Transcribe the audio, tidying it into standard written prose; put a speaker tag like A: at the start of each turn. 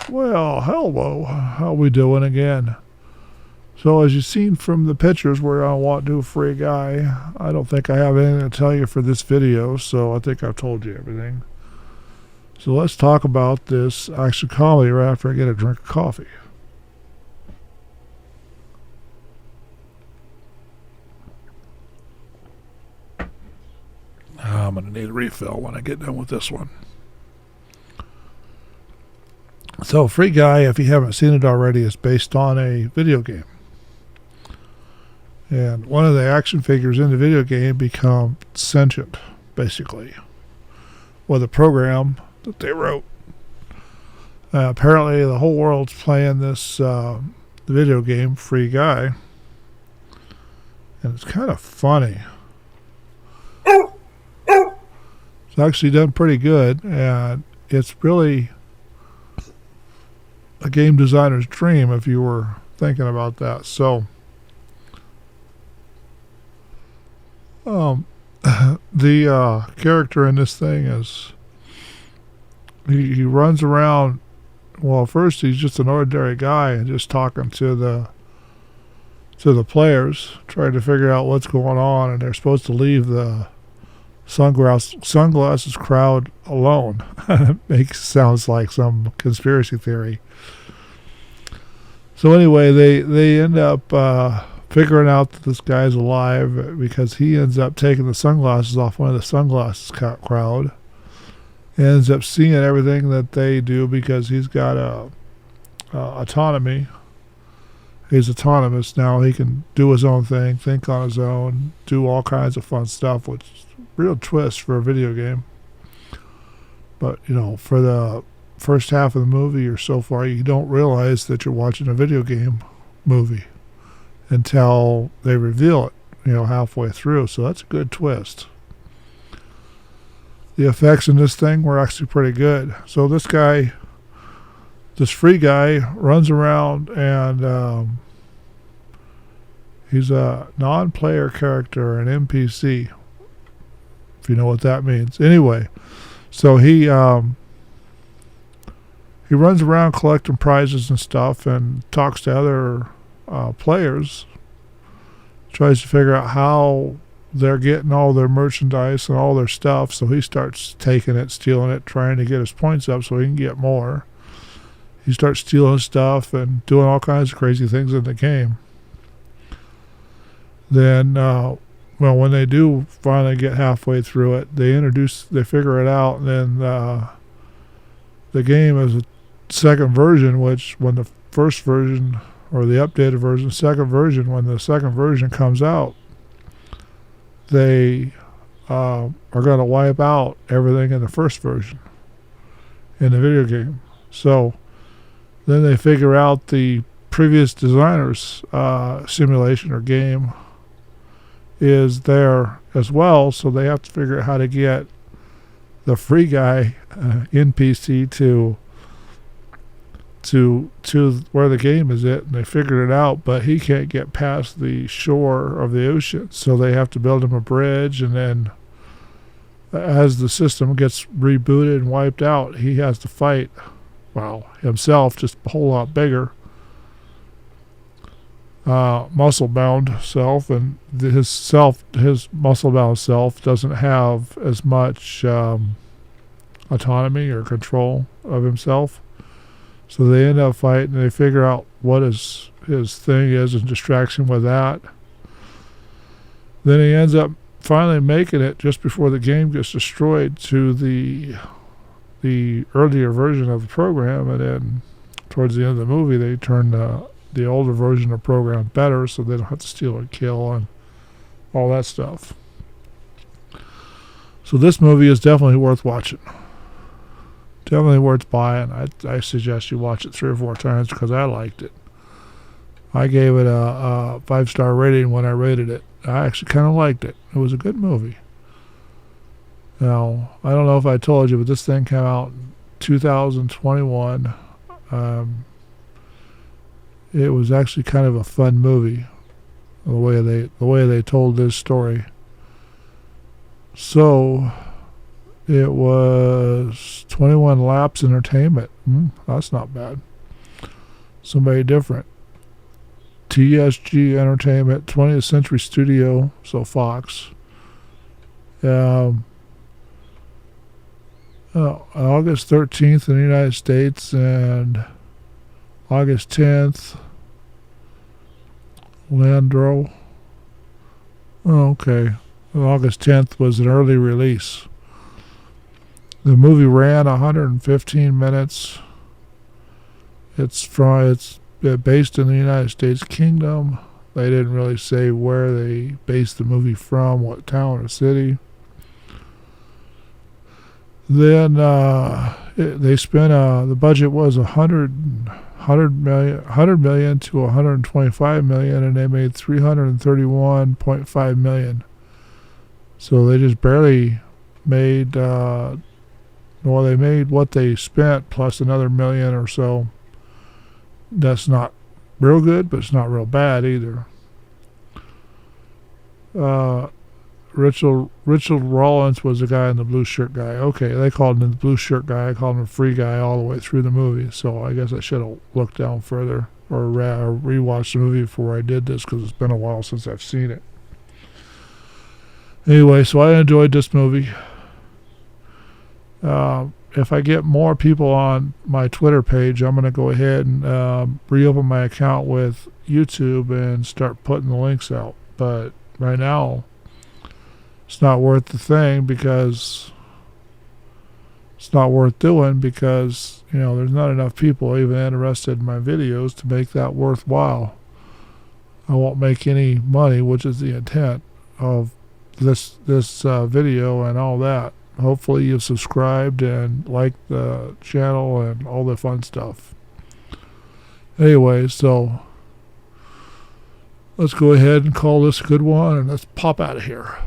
A: Well, hello. How we doing again? So as you've seen from the pictures where I want to do a free guy, I don't think I have anything to tell you for this video, so I think I've told you everything. So let's talk about this action comedy right after I get a drink of coffee. I'm going to need a refill when I get done with this one. So Free Guy, if you haven't seen it already, is based on a video game. And one of the action figures in the video game become sentient, basically, with a program that they wrote. Apparently, the whole world's playing this video game, Free Guy, and it's kind of funny. It's actually done pretty good, and it's really a game designer's dream if you were thinking about that. So, the character in this thing is he runs around. Well, first he's just an ordinary guy and just talking to the players, trying to figure out what's going on, and they're supposed to leave the sunglasses crowd alone. Sounds like some conspiracy theory. So anyway, they end up figuring out that this guy's alive because he ends up taking the sunglasses off one of the sunglasses crowd. He ends up seeing everything that they do because he's got autonomy. He's autonomous now. He can do his own thing, think on his own, do all kinds of fun stuff, which is a real twist for a video game. But, for the first half of the movie or so far, you don't realize that you're watching a video game movie until they reveal it, halfway through. So that's a good twist. The effects in this thing were actually pretty good. So this Free Guy runs around, and he's a non-player character, an NPC, if you know what that means. Anyway, so he runs around collecting prizes and stuff and talks to other players, tries to figure out how they're getting all their merchandise and all their stuff. So he starts taking it, stealing it, trying to get his points up so he can get more. He starts stealing stuff and doing all kinds of crazy things in the game. Then, when they do finally get halfway through it, they figure it out, and then the game is a second version, which when the first version, or the updated version, when the second version comes out, they are going to wipe out everything in the first version in the video game. So then they figure out the previous designer's simulation or game is there as well, so they have to figure out how to get the Free Guy NPC to where the game is at, and they figured it out, but he can't get past the shore of the ocean, so they have to build him a bridge, and then as the system gets rebooted and wiped out, he has to fight, himself, just a whole lot bigger, muscle-bound self, and his muscle-bound self doesn't have as much autonomy or control of himself. So they end up fighting, and they figure out what his thing is and distracts him with that. Then he ends up finally making it just before the game gets destroyed to the earlier version of the program, and then towards the end of the movie they turn the older version of the program better so they don't have to steal and kill and all that stuff. So this movie is definitely worth watching. Definitely worth buying. I suggest you watch it 3 or 4 times because I liked it. I gave it a 5-star rating when I rated it. I actually kind of liked it. It was a good movie. Now, I don't know if I told you, but this thing came out in 2021. It was actually kind of a fun movie, the way they told this story. So It was 21 Laps Entertainment. That's not bad. Somebody different. TSG Entertainment, 20th Century Studio, so Fox. August 13th in the United States and August 10th, Landro. Oh, okay. August 10th was an early release. The movie ran 115 minutes. It's based in the United States Kingdom. They didn't really say where they based the movie from, what town or city. Then they spent the budget was 100 million to 125 million, and they made 331.5 million. So they just barely made they made what they spent plus another million or so. That's not real good, but it's not real bad either. Richard Rollins was the guy in the blue shirt guy. Okay, they called him the blue shirt guy. I called him a free guy all the way through the movie. So I guess I should have looked down further or rewatched the movie before I did this, because it's been a while since I've seen it. Anyway, so I enjoyed this movie. If I get more people on my Twitter page, I'm going to go ahead and reopen my account with YouTube and start putting the links out. But right now, it's not worth the thing, because it's not worth doing, because, there's not enough people even interested in my videos to make that worthwhile. I won't make any money, which is the intent of this video and all that. Hopefully you've subscribed and liked the channel and all the fun stuff. Anyway, so let's go ahead and call this a good one, and let's pop out of here.